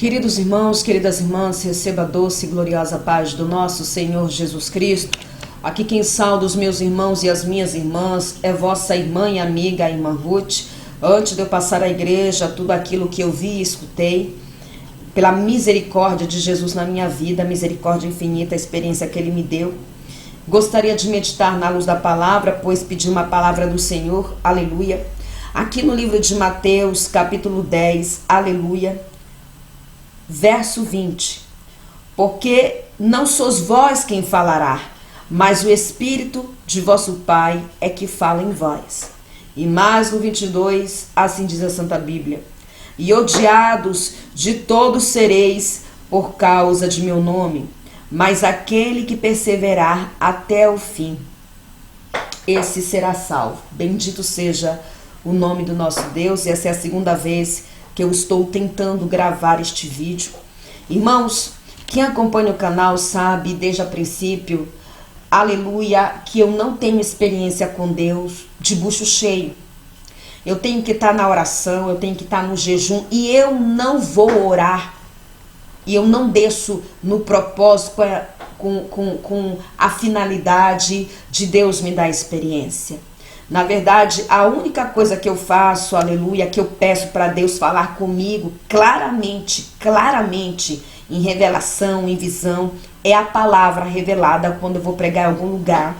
Queridos irmãos, queridas irmãs, receba a doce e gloriosa paz do nosso Senhor Jesus Cristo. Aqui quem sauda os meus irmãos e as minhas irmãs é vossa irmã e amiga, a irmã Ruth. Antes de eu passar à igreja, tudo aquilo que eu vi e escutei, pela misericórdia de Jesus na minha vida, a misericórdia infinita, a experiência que Ele me deu, gostaria de meditar na luz da palavra, pois pedi uma palavra do Senhor, aleluia. Aqui no livro de Mateus, capítulo 10, aleluia. Verso 20, porque não sois vós quem falará, mas o Espírito de vosso Pai é que fala em vós. E mais no 22, assim diz a Santa Bíblia, e odiados de todos sereis por causa de meu nome, mas aquele que perseverar até o fim, esse será salvo. Bendito seja o nome do nosso Deus, e essa é a segunda vez que eu estou tentando gravar este vídeo. Irmãos, quem acompanha o canal sabe desde o princípio, aleluia, que eu não tenho experiência com Deus de bucho cheio. Eu tenho que estar na oração, eu tenho que estar no jejum, e eu não vou orar, e eu não desço no propósito com a finalidade de Deus me dar experiência. Na verdade, a única coisa que eu faço, aleluia, que eu peço para Deus falar comigo claramente, em revelação, em visão, é a palavra revelada quando eu vou pregar em algum lugar.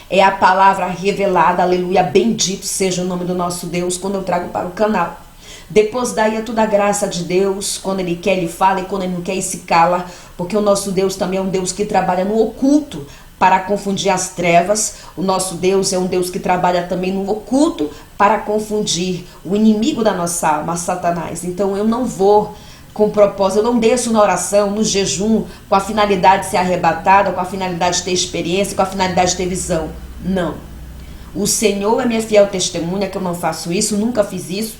É a palavra revelada, aleluia, bendito seja o nome do nosso Deus, quando eu trago para o canal. Depois daí é tudo a graça de Deus, quando Ele quer, Ele fala, e quando Ele não quer, Ele se cala, porque o nosso Deus também é um Deus que trabalha no oculto, para confundir as trevas. O nosso Deus é um Deus que trabalha também no oculto para confundir o inimigo da nossa alma, Satanás. Então eu não vou com propósito, eu não desço na oração, no jejum, com a finalidade de ser arrebatada, com a finalidade de ter experiência, com a finalidade de ter visão. Não. O Senhor é minha fiel testemunha que eu não faço isso, nunca fiz isso.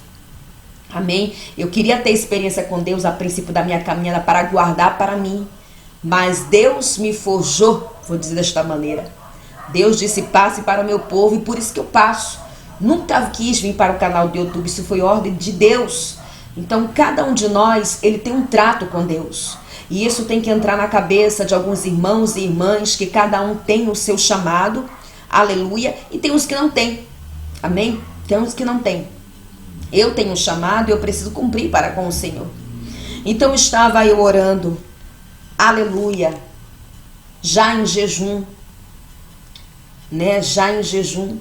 Amém? Eu queria ter experiência com Deus a princípio da minha caminhada para guardar para mim. Mas Deus me forjou, vou dizer desta maneira. Deus disse, passe para o meu povo, e por isso que eu passo. Nunca quis vir para o canal do YouTube, isso foi ordem de Deus. Então cada um de nós, ele tem um trato com Deus. E isso tem que entrar na cabeça de alguns irmãos e irmãs, que cada um tem o seu chamado, aleluia, e tem uns que não tem, amém? Tem uns que não tem. Eu tenho um chamado e eu preciso cumprir para com o Senhor. Então estava eu orando, aleluia, já em jejum, né? Já em jejum,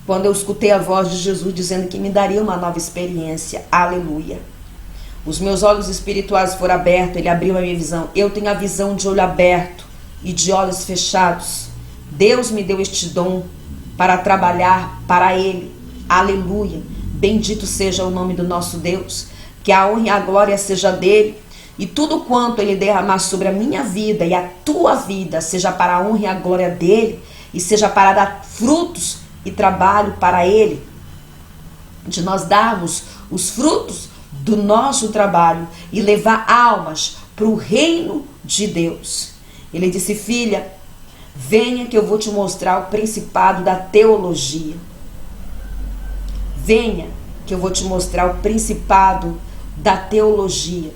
quando eu escutei a voz de Jesus dizendo que me daria uma nova experiência, aleluia. Os meus olhos espirituais foram abertos, Ele abriu a minha visão. Eu tenho a visão de olho aberto e de olhos fechados. Deus me deu este dom para trabalhar para Ele, aleluia. Bendito seja o nome do nosso Deus, que a honra e a glória seja dEle. E tudo quanto Ele derramar sobre a minha vida e a tua vida, seja para a honra e a glória dEle, e seja para dar frutos e trabalho para Ele, de nós darmos os frutos do nosso trabalho e levar almas para o reino de Deus. Ele disse, filha, venha que eu vou te mostrar o principado da teologia. Venha que eu vou te mostrar o principado da teologia.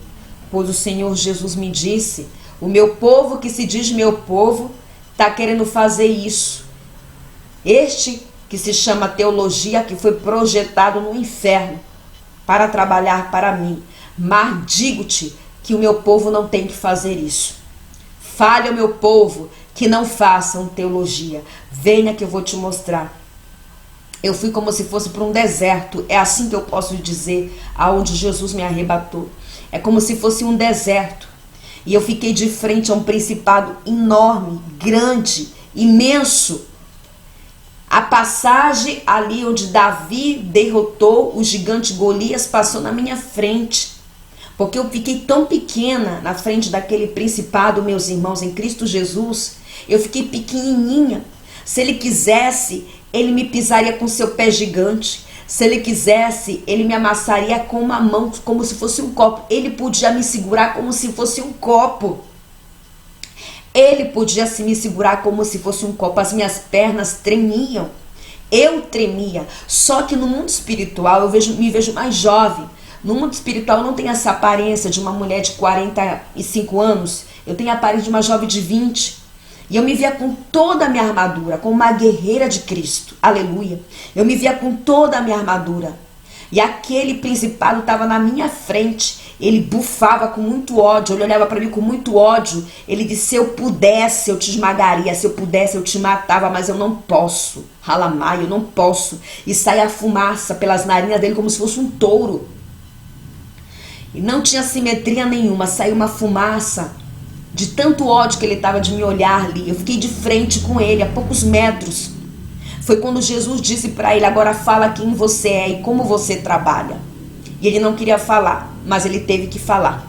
Pois o Senhor Jesus me disse, o meu povo que se diz meu povo, está querendo fazer isso. Este que se chama teologia, que foi projetado no inferno para trabalhar para mim. Mas digo-te que o meu povo não tem que fazer isso. Fale ao meu povo que não façam teologia. Venha que eu vou te mostrar. Eu fui como se fosse para um deserto, é assim que eu posso dizer, aonde Jesus me arrebatou. É como se fosse um deserto. E eu fiquei de frente a um principado enorme, grande, imenso. A passagem ali onde Davi derrotou o gigante Golias passou na minha frente. Porque eu fiquei tão pequena na frente daquele principado, meus irmãos, em Cristo Jesus. Eu fiquei pequenininha. Se Ele quisesse, Ele me pisaria com seu pé gigante. Se Ele quisesse, Ele me amassaria com uma mão como se fosse um copo. Ele podia me segurar como se fosse um copo. Ele podia me segurar como se fosse um copo. As minhas pernas tremiam. Eu tremia. Só que no mundo espiritual eu me vejo mais jovem. No mundo espiritual eu não tenho essa aparência de uma mulher de 45 anos. Eu tenho a aparência de uma jovem de 20. E eu me via com toda a minha armadura, como uma guerreira de Cristo. Aleluia. Eu me via com toda a minha armadura. E aquele principado estava na minha frente. Ele bufava com muito ódio. Ele olhava para mim com muito ódio. Ele disse: se eu pudesse, eu te esmagaria. Se eu pudesse, eu te matava. Mas eu não posso. Ralamai, eu não posso. E saia a fumaça pelas narinas dele como se fosse um touro. E não tinha simetria nenhuma. Saiu uma fumaça. De tanto ódio que ele estava de me olhar ali. Eu fiquei de frente com ele, a poucos metros. Foi quando Jesus disse para ele: agora fala quem você é e como você trabalha. E ele não queria falar, mas ele teve que falar.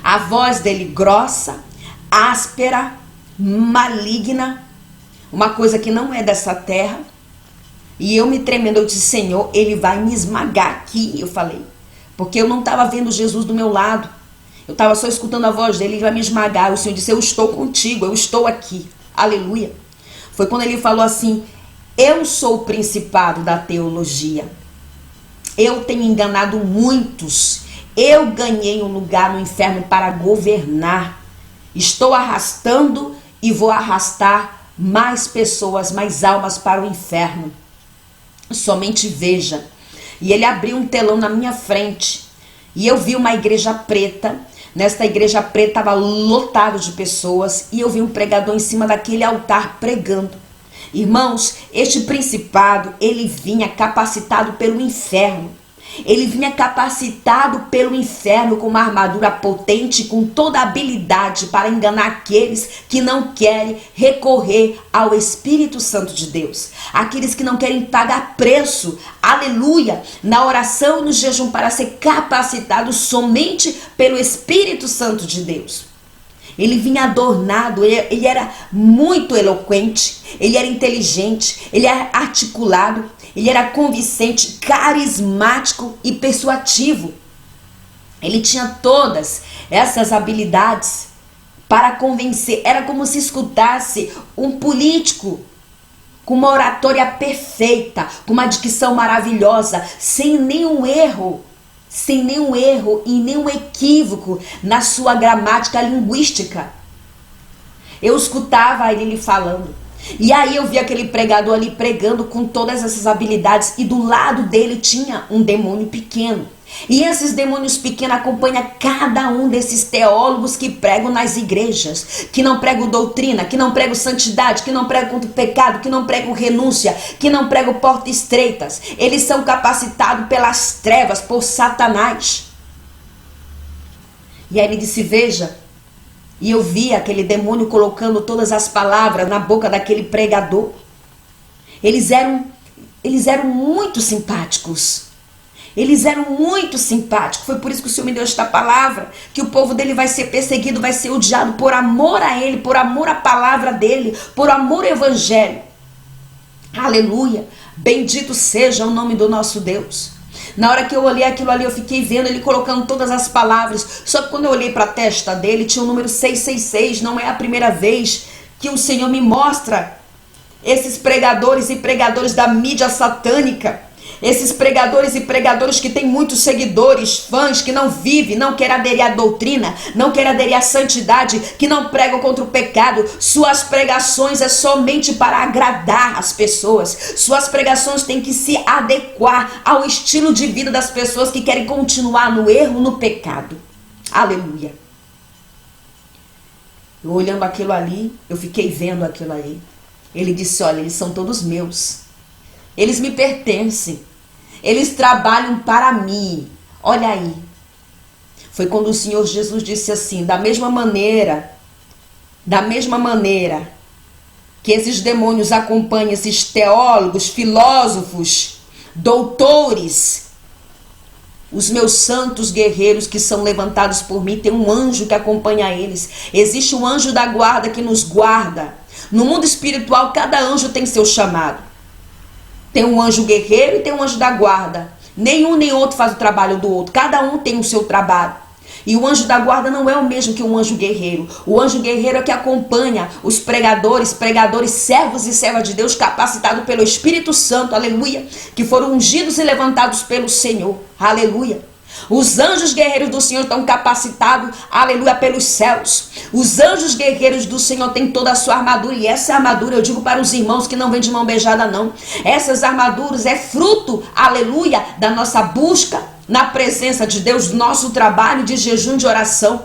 A voz dele grossa, áspera, maligna. Uma coisa que não é dessa terra. E eu me tremendo, eu disse: Senhor, ele vai me esmagar aqui. Eu falei, porque eu não estava vendo Jesus do meu lado. Eu estava só escutando a voz dele, ele vai me esmagar. O Senhor disse: eu estou contigo, eu estou aqui. Aleluia. Foi quando ele falou assim: eu sou o principado da teologia. Eu tenho enganado muitos. Eu ganhei um lugar no inferno para governar. Estou arrastando e vou arrastar mais pessoas, mais almas para o inferno. Somente veja. E ele abriu um telão na minha frente. E eu vi uma igreja preta. Nesta igreja preta estava lotado de pessoas e eu vi um pregador em cima daquele altar pregando. Irmãos, este principado, ele vinha capacitado pelo inferno. Ele vinha capacitado pelo inferno com uma armadura potente, com toda a habilidade para enganar aqueles que não querem recorrer ao Espírito Santo de Deus. Aqueles que não querem pagar preço, aleluia, na oração e no jejum para ser capacitados somente pelo Espírito Santo de Deus. Ele vinha adornado, ele era muito eloquente, ele era inteligente, ele era articulado, ele era convincente, carismático e persuasivo. Ele tinha todas essas habilidades para convencer. Era como se escutasse um político com uma oratória perfeita, com uma dicção maravilhosa, sem nenhum erro e nenhum equívoco na sua gramática linguística. Eu escutava ele falando. E aí eu vi aquele pregador ali pregando com todas essas habilidades e do lado dele tinha um demônio pequeno. E esses demônios pequenos acompanham cada um desses teólogos que pregam nas igrejas, que não pregam doutrina, que não pregam santidade, que não pregam contra o pecado, que não pregam renúncia, que não pregam portas estreitas. Eles são capacitados pelas trevas, por Satanás. E aí ele disse: veja. E eu vi aquele demônio colocando todas as palavras na boca daquele pregador. Eles eram muito simpáticos. Eles eram muito simpáticos. Foi por isso que o Senhor me deu esta palavra, que o povo dele vai ser perseguido, vai ser odiado por amor a ele, por amor à palavra dele, por amor ao evangelho. Aleluia. Bendito seja o nome do nosso Deus. Na hora que eu olhei aquilo ali, eu fiquei vendo ele colocando todas as palavras. Só que quando eu olhei para a testa dele, tinha o número 666. Não é a primeira vez que o Senhor me mostra esses pregadores e pregadores da mídia satânica. Esses pregadores e pregadores que têm muitos seguidores, fãs, que não vivem, não querem aderir à doutrina, não querem aderir à santidade, que não pregam contra o pecado. Suas pregações é somente para agradar as pessoas. Suas pregações têm que se adequar ao estilo de vida das pessoas que querem continuar no erro, no pecado. Aleluia. Eu olhando aquilo ali, eu fiquei vendo aquilo ali. Ele disse: olha, eles são todos meus. Eles me pertencem. Eles trabalham para mim. Olha aí. Foi quando o Senhor Jesus disse assim: da mesma maneira que esses demônios acompanham esses teólogos, filósofos, doutores, os meus santos guerreiros que são levantados por mim, tem um anjo que acompanha eles. Existe um anjo da guarda que nos guarda. No mundo espiritual, cada anjo tem seu chamado. Tem um anjo guerreiro e tem um anjo da guarda. Nenhum nem outro faz o trabalho do outro. Cada um tem o seu trabalho. E o anjo da guarda não é o mesmo que um anjo guerreiro. O anjo guerreiro é que acompanha os pregadores, servos e servas de Deus capacitados pelo Espírito Santo, aleluia, que foram ungidos e levantados pelo Senhor, aleluia. Os anjos guerreiros do Senhor estão capacitados, aleluia, pelos céus. Os anjos guerreiros do Senhor têm toda a sua armadura. E essa armadura, eu digo para os irmãos que não vêm de mão beijada, não. Essas armaduras é fruto, aleluia, da nossa busca na presença de Deus, nosso trabalho de jejum, de oração.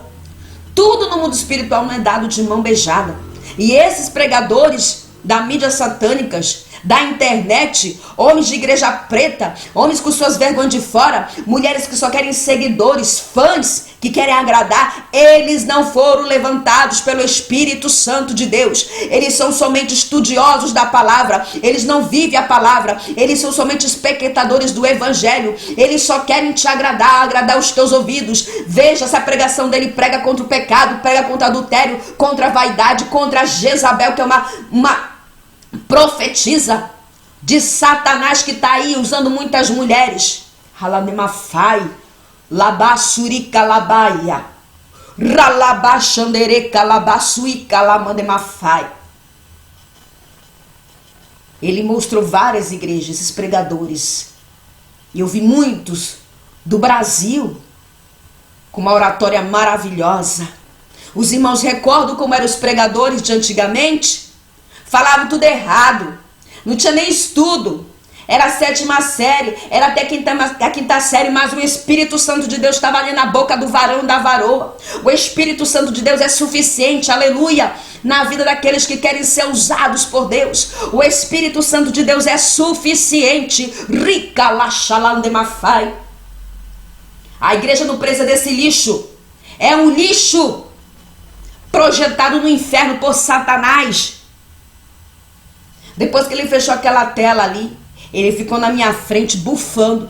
Tudo no mundo espiritual não é dado de mão beijada. E esses pregadores da mídia satânicas, da internet, homens de igreja preta, homens com suas vergonhas de fora, mulheres que só querem seguidores, fãs que querem agradar, eles não foram levantados pelo Espírito Santo de Deus. Eles são somente estudiosos da palavra, eles não vivem a palavra, eles são somente espectadores do evangelho, eles só querem te agradar os teus ouvidos. Veja, essa pregação dele prega contra o pecado, prega contra o adultério, contra a vaidade, contra a Jezabel, que é uma profetiza de Satanás, que está aí usando muitas mulheres. Halamemafai, labasurica labaia, ralabaxandereca labasuica lamandemafai. Ele mostrou várias igrejas, esses pregadores. E eu vi muitos do Brasil com uma oratória maravilhosa. Os irmãos recordam como eram os pregadores de antigamente? Falavam tudo errado, não tinha nem estudo, era a 7ª série, era até a quinta série, mas o Espírito Santo de Deus estava ali na boca do varão da varoa. O Espírito Santo de Deus é suficiente, aleluia, na vida daqueles que querem ser usados por Deus. O Espírito Santo de Deus é suficiente. Rica laxalandemafai. A igreja não precisa desse lixo, é um lixo projetado no inferno por Satanás. Depois que ele fechou aquela tela ali, ele ficou na minha frente bufando.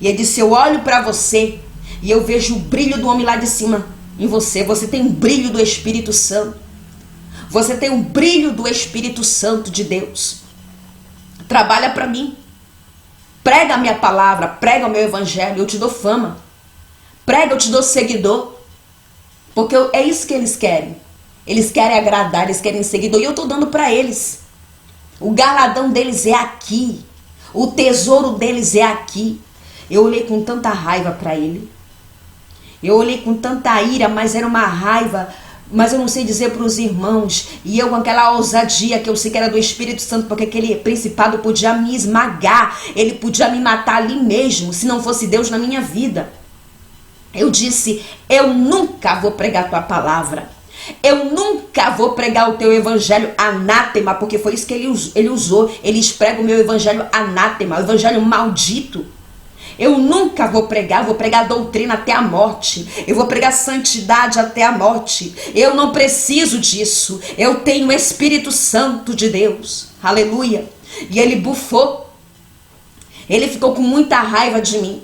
E ele disse: eu olho para você e eu vejo o brilho do homem lá de cima em você. Você tem um brilho do Espírito Santo. Você tem um brilho do Espírito Santo de Deus. Trabalha para mim. Prega a minha palavra, prega o meu evangelho, eu te dou fama. Prega, eu te dou seguidor. Porque é isso que eles querem. Eles querem agradar, eles querem seguidor. E eu estou dando para eles. O galardão deles é aqui. O tesouro deles é aqui. Eu olhei com tanta raiva para ele. Eu olhei com tanta ira, mas era uma raiva, mas eu não sei dizer para os irmãos. E eu com aquela ousadia que eu sei que era do Espírito Santo, porque aquele principado podia me esmagar. Ele podia me matar ali mesmo, se não fosse Deus na minha vida. Eu disse: eu nunca vou pregar a tua palavra. Eu nunca vou pregar o teu evangelho anátema, porque foi isso que ele usou. Eles pregam o meu evangelho anátema, o evangelho maldito. Eu nunca vou pregar doutrina até a morte. Eu vou pregar santidade até a morte. Eu não preciso disso. Eu tenho o Espírito Santo de Deus. Aleluia. E ele bufou. Ele ficou com muita raiva de mim.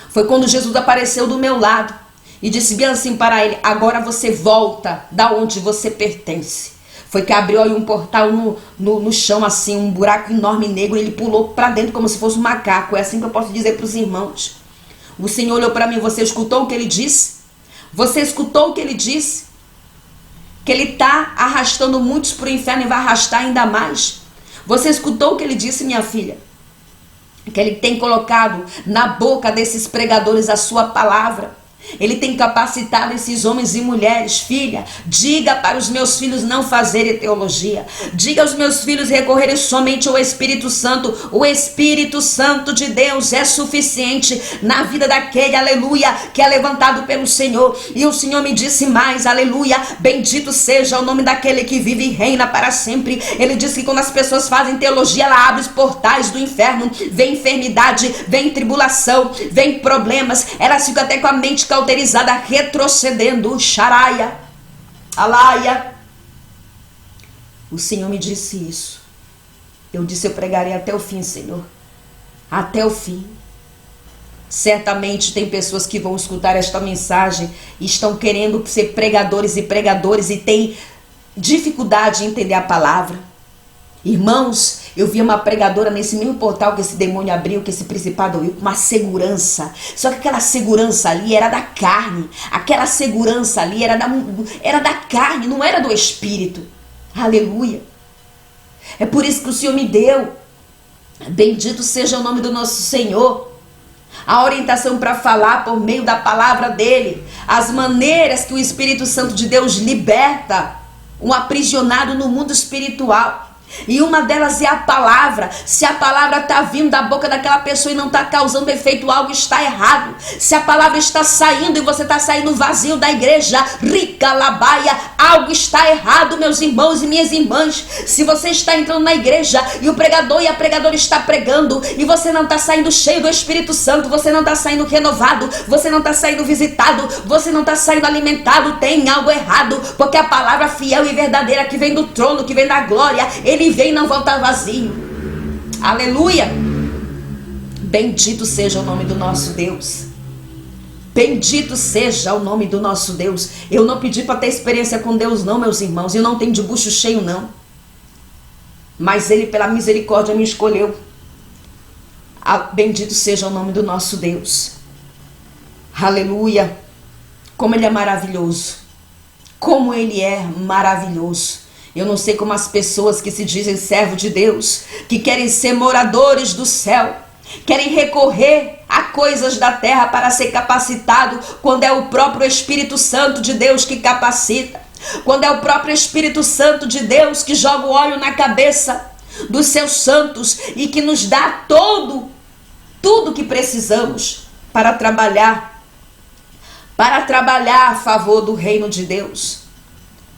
Foi quando Jesus apareceu do meu lado e disse bem assim para ele: agora você volta da onde você pertence. Foi que abriu aí um portal no chão, assim, um buraco enorme negro, e ele pulou para dentro como se fosse um macaco. É assim que eu posso dizer para os irmãos. O Senhor olhou para mim: você escutou o que ele disse? Você escutou o que ele disse? Que ele está arrastando muitos para o inferno e vai arrastar ainda mais. Você escutou o que ele disse, minha filha? Que ele tem colocado na boca desses pregadores a sua palavra. Ele tem capacitado esses homens e mulheres. Filha, diga para os meus filhos não fazerem teologia. Diga aos meus filhos recorrerem somente ao Espírito Santo. O Espírito Santo de Deus é suficiente na vida daquele, aleluia, que é levantado pelo Senhor. E o Senhor me disse mais, aleluia, bendito seja o nome daquele que vive e reina para sempre. Ele disse que quando as pessoas fazem teologia, ela abre os portais do inferno. Vem enfermidade, vem tribulação, vem problemas. Elas ficam até com a mente cauterizada, retrocedendo. Xaraia, alaia. O Senhor me disse isso. Eu disse: eu pregarei até o fim, Senhor, até o fim. Certamente tem pessoas que vão escutar esta mensagem e estão querendo ser pregadores e têm dificuldade em entender a palavra. Irmãos, Eu vi uma pregadora nesse mesmo portal que esse demônio abriu, que esse principado abriu, com uma segurança. Só que aquela segurança ali era da carne. Aquela segurança ali era da carne, não era do espírito. Aleluia. É por isso que o Senhor me deu. Bendito seja o nome do nosso Senhor. A orientação para falar por meio da palavra dele. As maneiras que o Espírito Santo de Deus liberta um aprisionado no mundo espiritual. E uma delas é a palavra. Se a palavra está vindo da boca daquela pessoa e não está causando efeito, algo está errado. Se a palavra está saindo e você está saindo vazio da igreja, rica labaia, algo está errado, meus irmãos e minhas irmãs. Se você está entrando na igreja e o pregador e a pregadora está pregando e você não está saindo cheio do Espírito Santo, você não está saindo renovado, você não está saindo visitado, você não está saindo alimentado, tem algo errado, porque a palavra fiel e verdadeira que vem do trono, que vem da glória, ele vem e não volta vazio. Aleluia. Bendito seja o nome do nosso Deus. Bendito seja o nome do nosso Deus. Eu não pedi para ter experiência com Deus não, meus irmãos. Eu não tenho de bucho cheio não. Mas ele pela misericórdia me escolheu. Bendito seja o nome do nosso Deus. Aleluia. Como ele é maravilhoso. Como ele é maravilhoso. Eu não sei como as pessoas que se dizem servo de Deus, que querem ser moradores do céu, querem recorrer a coisas da terra para ser capacitado, quando é o próprio Espírito Santo de Deus que capacita, quando é o próprio Espírito Santo de Deus que joga o óleo na cabeça dos seus santos e que nos dá tudo que precisamos para trabalhar a favor do reino de Deus.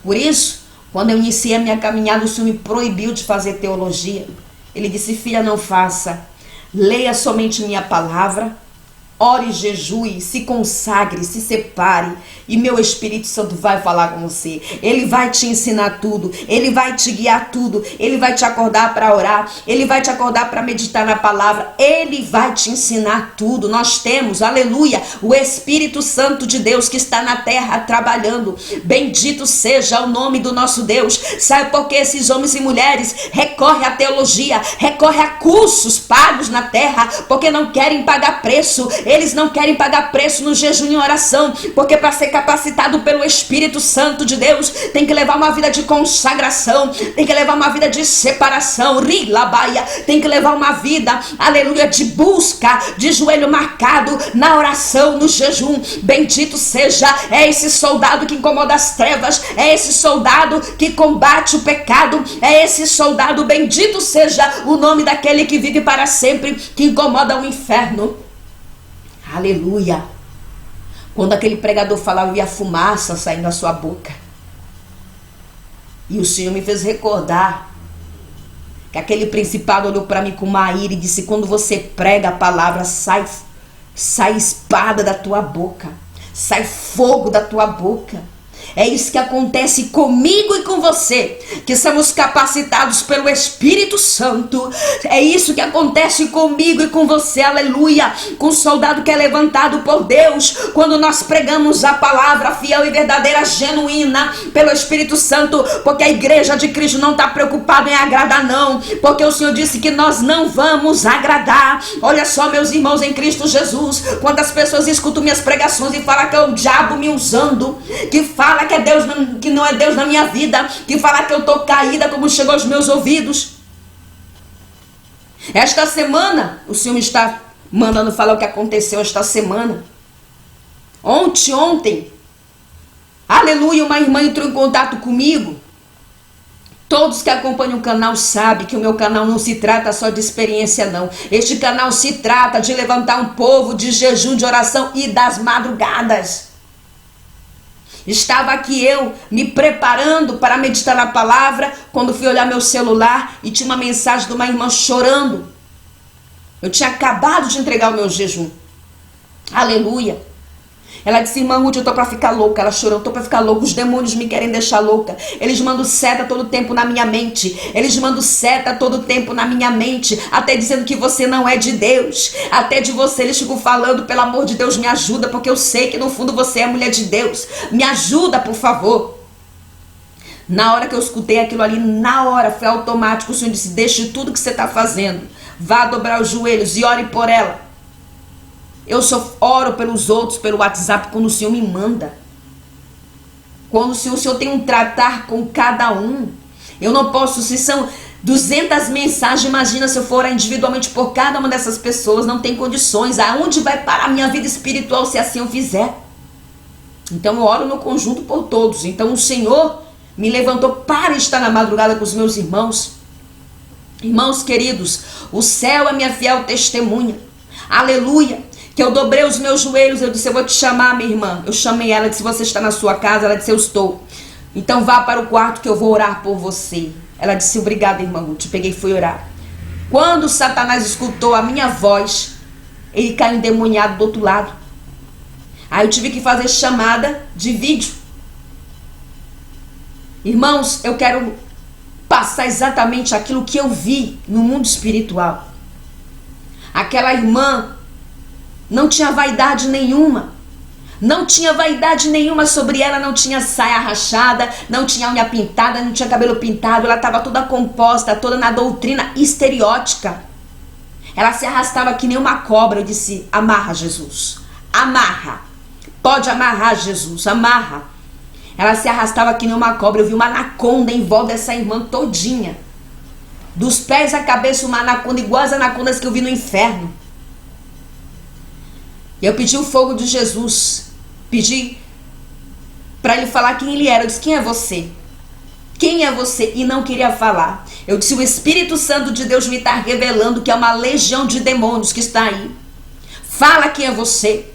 Por isso, quando eu iniciei a minha caminhada, o Senhor me proibiu de fazer teologia. Ele disse: filha, não faça. Leia somente minha palavra. Ore, jejue, se consagre, se separe. E meu Espírito Santo vai falar com você. Ele vai te ensinar tudo. Ele vai te guiar tudo. Ele vai te acordar para orar. Ele vai te acordar para meditar na palavra. Ele vai te ensinar tudo. Nós temos, aleluia, o Espírito Santo de Deus que está na terra trabalhando. Bendito seja o nome do nosso Deus. Sabe por que esses homens e mulheres recorrem à teologia, recorrem a cursos pagos na terra? Porque não querem pagar preço. Eles não querem pagar preço no jejum e oração, porque para ser capacitado pelo Espírito Santo de Deus, tem que levar uma vida de consagração, tem que levar uma vida de separação, tem que levar uma vida, aleluia, de busca, de joelho marcado, na oração, no jejum. Bendito seja, é esse soldado que incomoda as trevas, é esse soldado que combate o pecado, é esse soldado, bendito seja o nome daquele que vive para sempre, que incomoda o inferno. Aleluia. Quando aquele pregador falava, eu via fumaça saindo da sua boca. E o Senhor me fez recordar que aquele principado olhou para mim com uma ira e disse: quando você prega a palavra, sai espada da tua boca, sai fogo da tua boca. É isso que acontece comigo e com você, que somos capacitados pelo Espírito Santo. É isso que acontece comigo e com você, aleluia, com o soldado que é levantado por Deus, quando nós pregamos a palavra fiel e verdadeira, genuína, pelo Espírito Santo, porque a igreja de Cristo não está preocupada em agradar não, porque o Senhor disse que nós não vamos agradar. Olha só, meus irmãos em Cristo Jesus, quantas pessoas escutam minhas pregações e falam que é o diabo me usando, que fala que é Deus, que não é Deus na minha vida, que fala que eu estou caída, como chegou aos meus ouvidos. Esta semana, o Senhor me está mandando falar o que aconteceu esta semana. Ontem, aleluia, uma irmã entrou em contato comigo. Todos que acompanham o canal sabem que o meu canal não se trata só de experiência não. Este canal se trata de levantar um povo de jejum, de oração e das madrugadas. Estava aqui eu me preparando para meditar na palavra, quando fui olhar meu celular e tinha uma mensagem de uma irmã chorando. Eu tinha acabado de entregar o meu jejum. Aleluia. Ela disse: irmã Ruth, eu tô para ficar louca. Ela chorou: eu tô para ficar louca. Os demônios me querem deixar louca. Eles mandam seta todo tempo na minha mente. Eles mandam seta todo tempo na minha mente. Até dizendo que você não é de Deus. Até de você eles ficam falando: pelo amor de Deus, me ajuda, porque eu sei que no fundo você é mulher de Deus. Me ajuda, por favor. Na hora que eu escutei aquilo ali, na hora, foi automático. O Senhor disse, deixe tudo que você está fazendo. Vá dobrar os joelhos e ore por ela. Eu só oro pelos outros, pelo WhatsApp, quando o Senhor me manda. Quando o Senhor tem um tratar com cada um. Eu não posso, se são 200 mensagens, imagina se eu for individualmente por cada uma dessas pessoas, não tem condições. Aonde vai parar a minha vida espiritual se assim eu fizer? Então eu oro no conjunto por todos. Então o Senhor me levantou para estar na madrugada com os meus irmãos. Irmãos queridos, o céu é minha fiel testemunha. Aleluia. Que eu dobrei os meus joelhos, eu disse, eu vou te chamar, minha irmã. Eu chamei ela, disse, você está na sua casa? Ela disse, eu estou. Então vá para o quarto que eu vou orar por você. Ela disse, obrigada, irmã. Eu te peguei e fui orar. Quando Satanás escutou a minha voz, ele caiu endemoniado do outro lado. Aí eu tive que fazer chamada de vídeo. Irmãos, eu quero passar exatamente aquilo que eu vi no mundo espiritual. Aquela irmã não tinha vaidade nenhuma. Não tinha vaidade nenhuma sobre ela. Não tinha saia rachada, não tinha unha pintada, não tinha cabelo pintado. Ela estava toda composta, toda na doutrina estereótica. Ela se arrastava que nem uma cobra. Eu disse, amarra, Jesus. Amarra. Pode amarrar, Jesus. Amarra. Ela se arrastava que nem uma cobra. Eu vi uma anaconda em volta dessa irmã todinha. Dos pés à cabeça uma anaconda, igual as anacondas que eu vi no inferno. E eu pedi o fogo de Jesus. Pedi para ele falar quem ele era. Eu disse, quem é você? Quem é você? E não queria falar. Eu disse, o Espírito Santo de Deus me está revelando que é uma legião de demônios que está aí. Fala quem é você.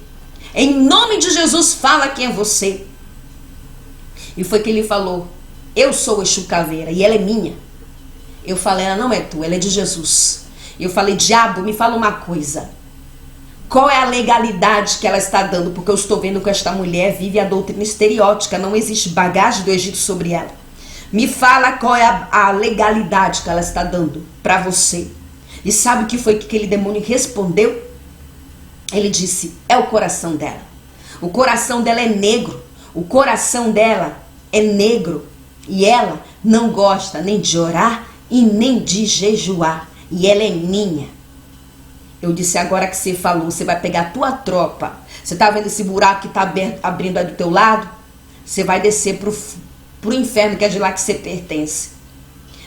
Em nome de Jesus, fala quem é você. E foi que ele falou, eu sou o Exu Caveira e ela é minha. Eu falei, ela não é tua, ela é de Jesus. E eu falei, diabo, me fala uma coisa. Qual é a legalidade que ela está dando? Porque eu estou vendo que esta mulher vive a doutrina estereótica. Não existe bagagem do Egito sobre ela. Me fala qual é a legalidade que ela está dando para você. E sabe o que foi que aquele demônio respondeu? Ele disse, é o coração dela. O coração dela é negro. O coração dela é negro. E ela não gosta nem de orar e nem de jejuar. E ela é minha. Eu disse, agora que você falou, você vai pegar a tua tropa. Você tá vendo esse buraco que tá abrindo aí do teu lado? Você vai descer pro inferno, que é de lá que você pertence.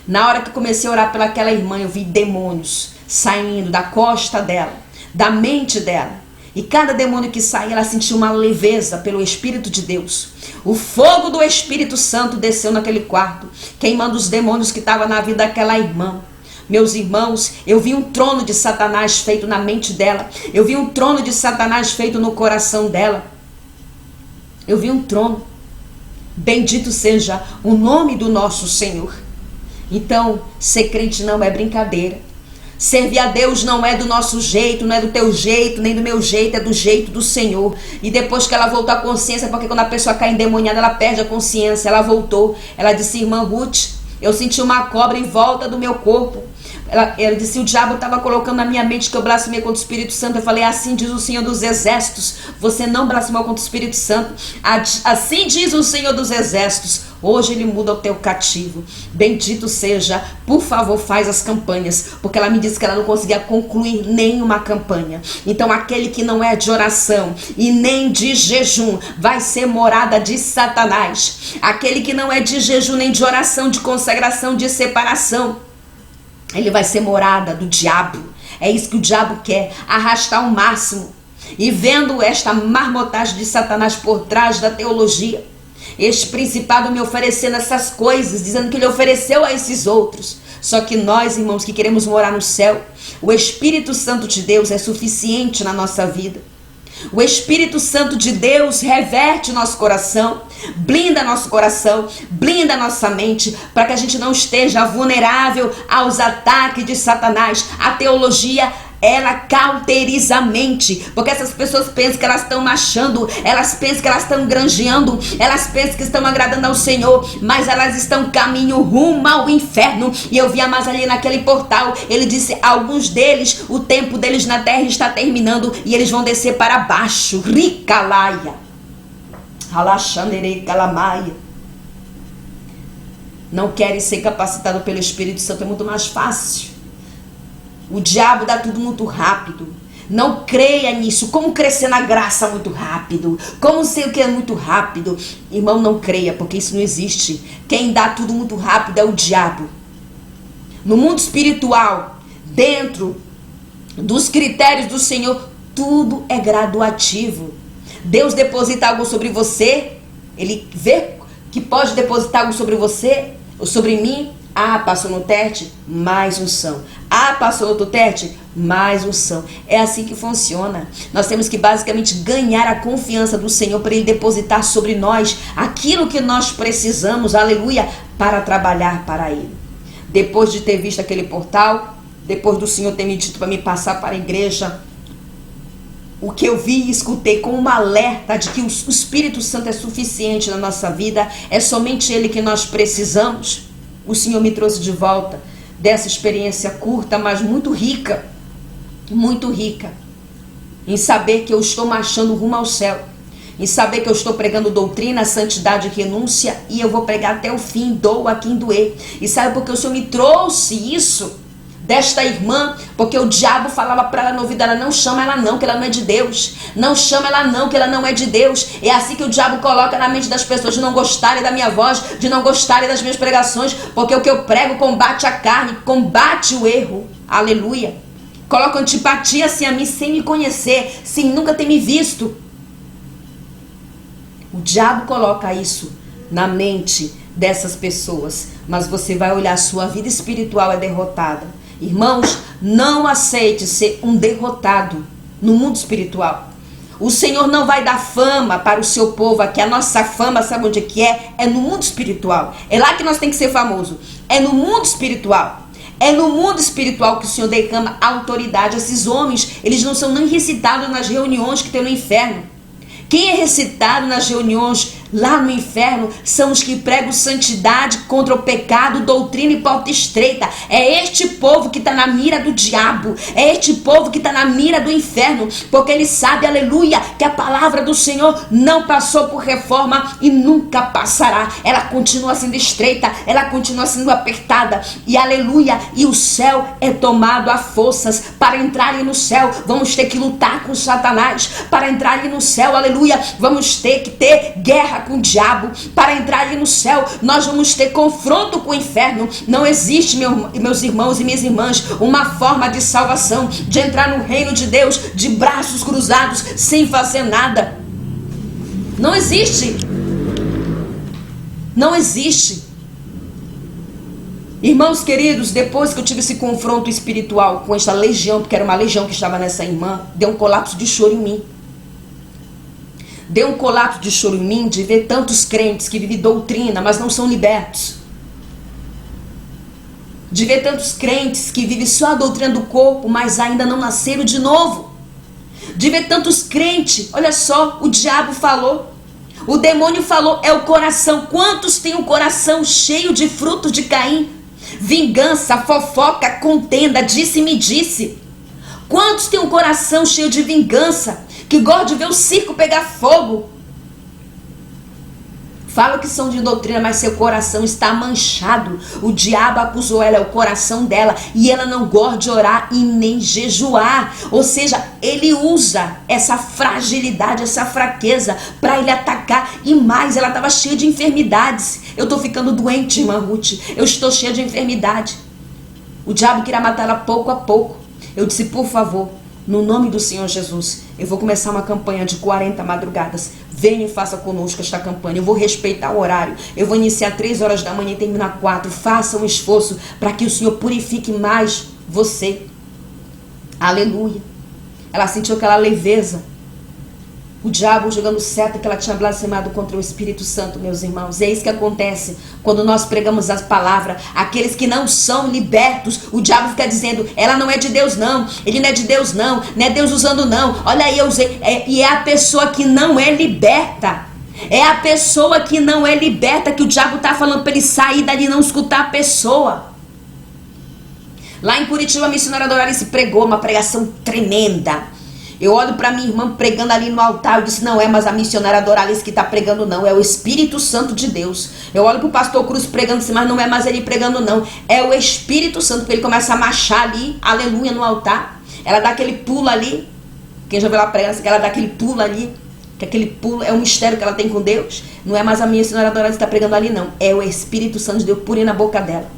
Na hora que eu comecei a orar pelaquela irmã, eu vi demônios saindo da costa dela, da mente dela. E cada demônio que saía, ela sentia uma leveza pelo Espírito de Deus. O fogo do Espírito Santo desceu naquele quarto, queimando os demônios que estavam na vida daquela irmã. Meus irmãos, eu vi um trono de Satanás feito na mente dela. Eu vi um trono de Satanás feito no coração dela. Eu vi um trono. Bendito seja o nome do nosso Senhor. Então, ser crente não é brincadeira. Servir a Deus não é do nosso jeito, não é do teu jeito, nem do meu jeito, é do jeito do Senhor. E depois que ela voltou à consciência, porque quando a pessoa cai endemoniada, ela perde a consciência. Ela voltou. Ela disse, irmã Ruth, eu senti uma cobra em volta do meu corpo. Ela disse, o diabo estava colocando na minha mente que eu blasfemei contra o Espírito Santo. Eu falei, assim diz o Senhor dos Exércitos, você não blasfemou contra o Espírito Santo. Assim diz o Senhor dos Exércitos, hoje ele muda o teu cativo. Bendito seja, por favor, faz as campanhas. Porque ela me disse que ela não conseguia concluir nenhuma campanha. Então aquele que não é de oração e nem de jejum vai ser morada de Satanás. Aquele que não é de jejum nem de oração, de consagração, de separação, ele vai ser morada do diabo. É isso que o diabo quer, arrastar ao máximo. E vendo esta marmotagem de Satanás por trás da teologia, este principado me oferecendo essas coisas, dizendo que ele ofereceu a esses outros. Só que nós, irmãos, que queremos morar no céu, o Espírito Santo de Deus é suficiente na nossa vida. O Espírito Santo de Deus reverte nosso coração, blinda nosso coração, blinda nossa mente, para que a gente não esteja vulnerável aos ataques de Satanás. A teologia, ela cauteriza a mente, porque essas pessoas pensam que elas estão marchando, elas pensam que elas estão granjeando, elas pensam que estão agradando ao Senhor, mas elas estão caminho rumo ao inferno. E eu vi a mais ali naquele portal, ele disse, alguns deles, o tempo deles na terra está terminando e eles vão descer para baixo. Ricalaia, alaxandere calamaia. não querem ser capacitados pelo Espírito Santo. É muito mais fácil. O diabo dá tudo muito rápido. Não creia nisso. Como crescer na graça muito rápido? Como sei o que é muito rápido? Irmão, não creia, porque isso não existe. Quem dá tudo muito rápido é o diabo. No mundo espiritual, dentro dos critérios do Senhor, tudo é graduativo. Deus deposita algo sobre você, Ele vê que pode depositar algo sobre você ou sobre mim. Ah, passou no teste, mais unção. Ah, passou no outro teste, mais unção. É assim que funciona. Nós temos que basicamente ganhar a confiança do Senhor para Ele depositar sobre nós aquilo que nós precisamos, aleluia, para trabalhar para Ele. Depois de ter visto aquele portal, depois do Senhor ter me dito para me passar para a igreja, o que eu vi e escutei com uma alerta de que o Espírito Santo é suficiente na nossa vida, é somente Ele que nós precisamos. O Senhor me trouxe de volta dessa experiência curta, mas muito rica, em saber que eu estou marchando rumo ao céu, em saber que eu estou pregando doutrina, santidade e renúncia, e eu vou pregar até o fim, doa a quem doer. E sabe por que o Senhor me trouxe isso desta irmã? Porque o diabo falava para ela no ouvido, ela não chama ela não, que ela não é de Deus. Não chama ela não, que ela não é de Deus. É assim que o diabo coloca na mente das pessoas, de não gostarem da minha voz, de não gostarem das minhas pregações, porque o que eu prego combate a carne, combate o erro. Aleluia. Coloca antipatia assim a mim, sem me conhecer, sem nunca ter me visto. O diabo coloca isso na mente dessas pessoas, mas você vai olhar, sua vida espiritual é derrotada. Irmãos, não aceite ser um derrotado no mundo espiritual. O Senhor não vai dar fama para o seu povo aqui. A nossa fama, sabe onde que é? É no mundo espiritual. É lá que nós temos que ser famoso. É no mundo espiritual. É no mundo espiritual que o Senhor derrama autoridade. Esses homens, eles não são nem recitados nas reuniões que tem no inferno. Quem é recitado nas reuniões lá no inferno são os que pregam santidade contra o pecado, doutrina e porta estreita. É este povo que está na mira do diabo. É este povo que está na mira do inferno. Porque ele sabe, aleluia, que a palavra do Senhor não passou por reforma e nunca passará. Ela continua sendo estreita, ela continua sendo apertada. E aleluia, e o céu é tomado a forças. Para entrarem no céu, vamos ter que lutar com Satanás. Para entrarem no céu, aleluia, vamos ter que ter guerra com o diabo. Para entrar ali no céu, nós vamos ter confronto com o inferno. Não existe, meus irmãos e minhas irmãs, uma forma de salvação, de entrar no reino de Deus de braços cruzados, sem fazer nada. Não existe. Não existe. Irmãos queridos, depois que eu tive esse confronto espiritual com esta legião, porque era uma legião que estava nessa irmã, deu um colapso de choro em mim. Deu um colapso de choro em mim de ver tantos crentes que vivem doutrina, mas não são libertos. De ver tantos crentes que vivem só a doutrina do corpo, mas ainda não nasceram de novo. De ver tantos crentes, olha só, o diabo falou, o demônio falou, é o coração. Quantos têm um coração cheio de frutos de Caim? Vingança, fofoca, contenda, disse-me disse. Quantos têm um coração cheio de vingança, que gosta de ver o circo pegar fogo? Falam que são de doutrina, mas seu coração está manchado. O diabo acusou ela, é o coração dela, e ela não gosta de orar e nem jejuar. Ou seja, ele usa essa fragilidade, essa fraqueza para ele atacar. E mais, ela estava cheia de enfermidades. Eu estou ficando doente, irmã Ruth. Eu estou cheia de enfermidade. O diabo queria matar ela pouco a pouco. Eu disse, por favor, no nome do Senhor Jesus, eu vou começar uma campanha de 40 madrugadas. Venha e faça conosco esta campanha. Eu vou respeitar o horário. Eu vou iniciar 3 horas da manhã e terminar 4. Faça um esforço para que o Senhor purifique mais você. Aleluia. Ela sentiu aquela leveza. O diabo jogando seta que ela tinha blasfemado contra o Espírito Santo, meus irmãos. É isso que acontece quando nós pregamos as palavras. Aqueles que não são libertos, o diabo fica dizendo, ela não é de Deus não, ele não é de Deus não é Deus usando não. Olha aí, eu usei. E é a pessoa que não é liberta. É a pessoa que não é liberta que o diabo está falando para ele sair dali e não escutar a pessoa. Lá em Curitiba, a missionária Doralice pregou uma pregação tremenda. Eu olho para minha irmã pregando ali no altar, eu disse, não é mais a missionária Doralice que está pregando, não, é o Espírito Santo de Deus. Eu olho para o pastor Cruz pregando, disse, mas não é mais ele pregando, não, é o Espírito Santo, porque ele começa a marchar ali, aleluia, no altar. Ela dá aquele pulo ali, quem já viu ela pregando, ela dá aquele pulo ali, que aquele pulo é um mistério que ela tem com Deus. Não é mais a minha senhora Doralice que está pregando ali, não, é o Espírito Santo de Deus puro na boca dela.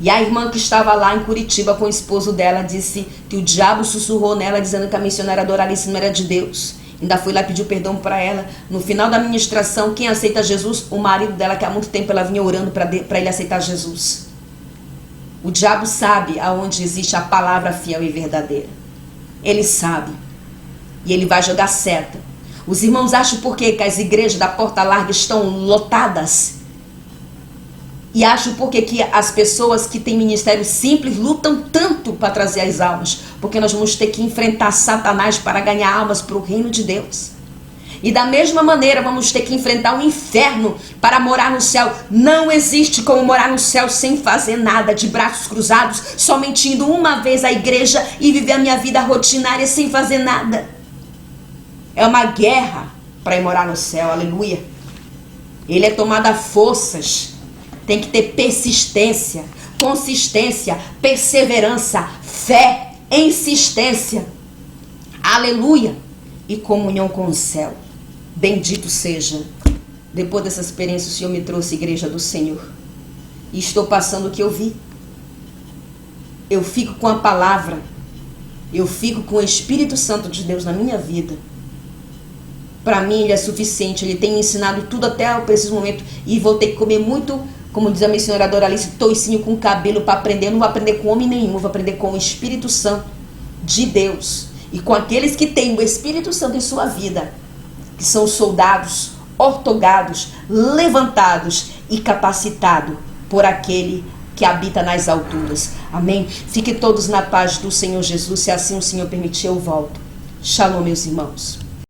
E a irmã que estava lá em Curitiba com o esposo dela disse que o diabo sussurrou nela dizendo que a missionária Doralice não era de Deus. Ainda foi lá e pediu perdão para ela. No final da ministração, quem aceita Jesus? O marido dela, que há muito tempo ela vinha orando para ele aceitar Jesus. O diabo sabe aonde existe a palavra fiel e verdadeira. Ele sabe. E ele vai jogar seta. Os irmãos acham por quê que as igrejas da Porta Larga estão lotadas? E acho porque que as pessoas que têm ministério simples lutam tanto para trazer as almas. Porque nós vamos ter que enfrentar Satanás para ganhar almas para o reino de Deus. E da mesma maneira vamos ter que enfrentar o inferno para morar no céu. Não existe como morar no céu sem fazer nada, de braços cruzados, somente indo uma vez à igreja e viver a minha vida rotinária sem fazer nada. É uma guerra para ir morar no céu, aleluia. Ele é tomado a forças. Tem que ter persistência, consistência, perseverança, fé, insistência. Aleluia. E comunhão com o céu. Bendito seja. Depois dessa experiência, o Senhor me trouxe a igreja do Senhor. E estou passando o que eu vi. Eu fico com a palavra. Eu fico com o Espírito Santo de Deus na minha vida. Para mim, ele é suficiente. Ele tem me ensinado tudo até o preciso momento. E vou ter que comer muito... Como diz a minha senhora Doralice, toicinho com cabelo para aprender. Eu não vou aprender com homem nenhum, vou aprender com o Espírito Santo de Deus. E com aqueles que têm o Espírito Santo em sua vida, que são soldados, ortogados, levantados e capacitados por aquele que habita nas alturas. Amém? Fiquem todos na paz do Senhor Jesus. Se assim o Senhor permitir, eu volto. Shalom, meus irmãos.